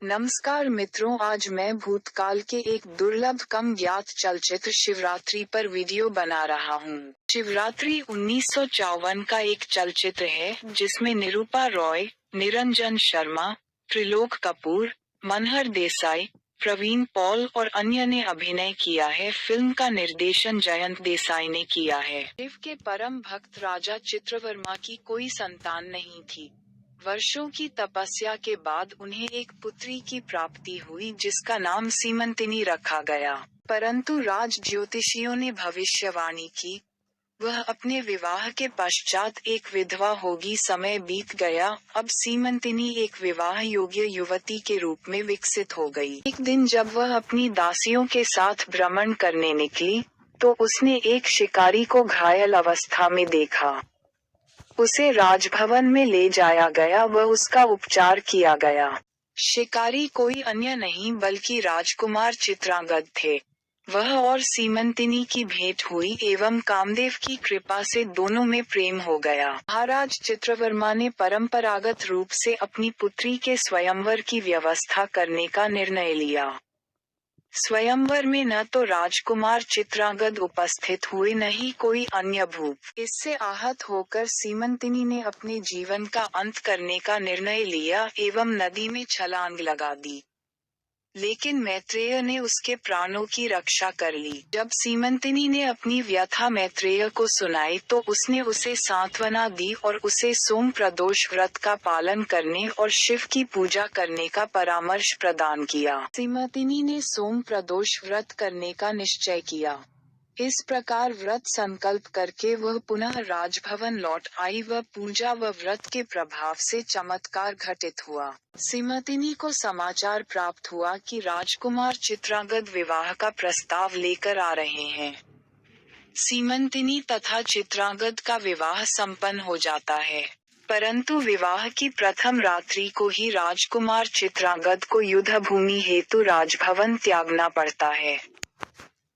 नमस्कार मित्रों, आज मैं भूतकाल के एक दुर्लभ कम ज्ञात चलचित्र शिवरात्रि पर वीडियो बना रहा हूँ। शिवरात्रि 1954 का एक चलचित्र है जिसमें निरूपा रॉय, निरंजन शर्मा, त्रिलोक कपूर, मनहर देसाई, प्रवीण पॉल और अन्य ने अभिनय किया है। फिल्म का निर्देशन जयंत देसाई ने किया है। शिव के परम भक्त राजा चित्रवर्मा की कोई संतान नहीं थी। वर्षों की तपस्या के बाद उन्हें एक पुत्री की प्राप्ति हुई जिसका नाम सीमंतिनी रखा गया। परंतु राज ज्योतिषियों ने भविष्यवाणी की, वह अपने विवाह के पश्चात एक विधवा होगी। समय बीत गया, अब सीमंतिनी एक विवाह योग्य युवती के रूप में विकसित हो गई। एक दिन जब वह अपनी दासियों के साथ भ्रमण करने निकली, तो उसने एक शिकारी को घायल अवस्था में देखा। उसे राजभवन में ले जाया गया व उसका उपचार किया गया। शिकारी कोई अन्य नहीं बल्कि राजकुमार चित्रांगद थे। वह और सीमंतिनी की भेंट हुई एवं कामदेव की कृपा से दोनों में प्रेम हो गया। महाराज चित्रवर्मा ने परंपरागत रूप से अपनी पुत्री के स्वयंवर की व्यवस्था करने का निर्णय लिया। स्वयंवर में न तो राजकुमार चित्रांगद उपस्थित हुए न ही कोई अन्य भूप। इससे आहत होकर सीमंतिनी ने अपने जीवन का अंत करने का निर्णय लिया एवं नदी में छलांग लगा दी। लेकिन मैत्रेय ने उसके प्राणों की रक्षा कर ली। जब सीमंतिनी ने अपनी व्यथा मैत्रेय को सुनाई तो उसने उसे सांत्वना दी और उसे सोम प्रदोष व्रत का पालन करने और शिव की पूजा करने का परामर्श प्रदान किया। सीमंतिनी ने सोम प्रदोष व्रत करने का निश्चय किया। इस प्रकार व्रत संकल्प करके वह पुनः राजभवन लौट आई व पूजा व व्रत के प्रभाव से चमत्कार घटित हुआ। सीमंतिनी को समाचार प्राप्त हुआ कि राजकुमार चित्रांगद विवाह का प्रस्ताव लेकर आ रहे हैं। सीमंतिनी तथा चित्रांगद का विवाह संपन्न हो जाता है, परंतु विवाह की प्रथम रात्रि को ही राजकुमार चित्रांगद को युद्ध भूमि हेतु राजभवन त्यागना पड़ता है।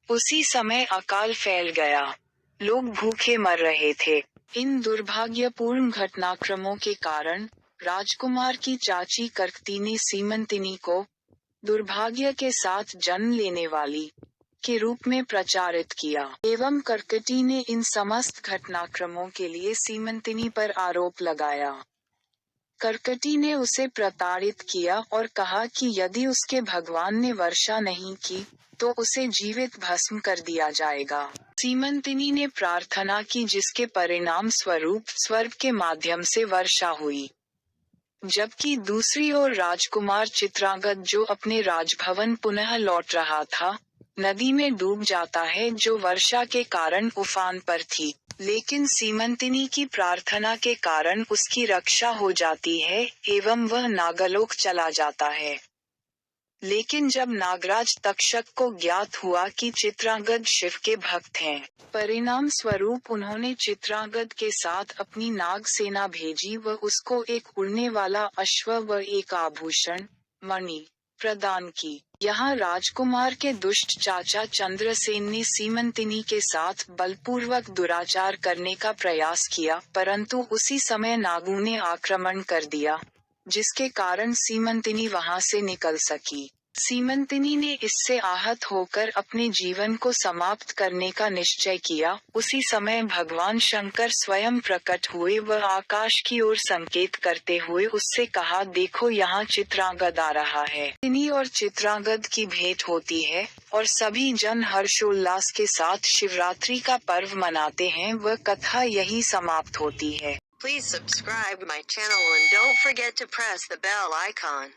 उसी समय अकाल फैल गया। लोग भूखे मर रहे थे। इन दुर्भाग्यपूर्ण घटनाक्रमों के कारण राजकुमार की चाची कर्कती ने सीमंतिनी को दुर्भाग्य के साथ जन्म लेने वाली के रूप में प्रचारित किया एवं कर्कटी ने इन समस्त घटनाक्रमों के लिए सीमंतिनी पर आरोप लगाया। कर्कटी ने उसे प्रताड़ित किया और कहा कि यदि उसके भगवान ने वर्षा नहीं की तो उसे जीवित भस्म कर दिया जाएगा। सीमंतिनी ने प्रार्थना की जिसके परिणाम स्वरूप स्वर्ग के माध्यम से वर्षा हुई। जबकि दूसरी ओर राजकुमार चित्रांगद जो अपने राजभवन पुनः लौट रहा था, नदी में डूब जाता है जो वर्षा के कारण उफान पर थी। लेकिन सीमंतिनी की प्रार्थना के कारण उसकी रक्षा हो जाती है एवं वह नागलोक चला जाता है। लेकिन जब नागराज तक्षक को ज्ञात हुआ कि चित्रांगद शिव के भक्त हैं, परिणाम स्वरूप उन्होंने चित्रांगद के साथ अपनी नाग सेना भेजी व उसको एक उड़ने वाला अश्व व एक आभूषण मणि प्रदान की। यहाँ राजकुमार के दुष्ट चाचा चंद्रसेन ने सीमंतिनी के साथ बलपूर्वक दुराचार करने का प्रयास किया, परंतु उसी समय नागों ने आक्रमण कर दिया, जिसके कारण सीमंतिनी वहां से निकल सकी। सीमंतिनी ने इससे आहत होकर अपने जीवन को समाप्त करने का निश्चय किया। उसी समय भगवान शंकर स्वयं प्रकट हुए व आकाश की ओर संकेत करते हुए उससे कहा, देखो यहाँ चित्रांगद आ रहा है। तिनी और चित्रांगद की भेंट होती है और सभी जन हर्षोल्लास के साथ शिवरात्रि का पर्व मनाते हैं। वह कथा यही समाप्त होती है। Please subscribe my channel and don't forget to press the bell icon.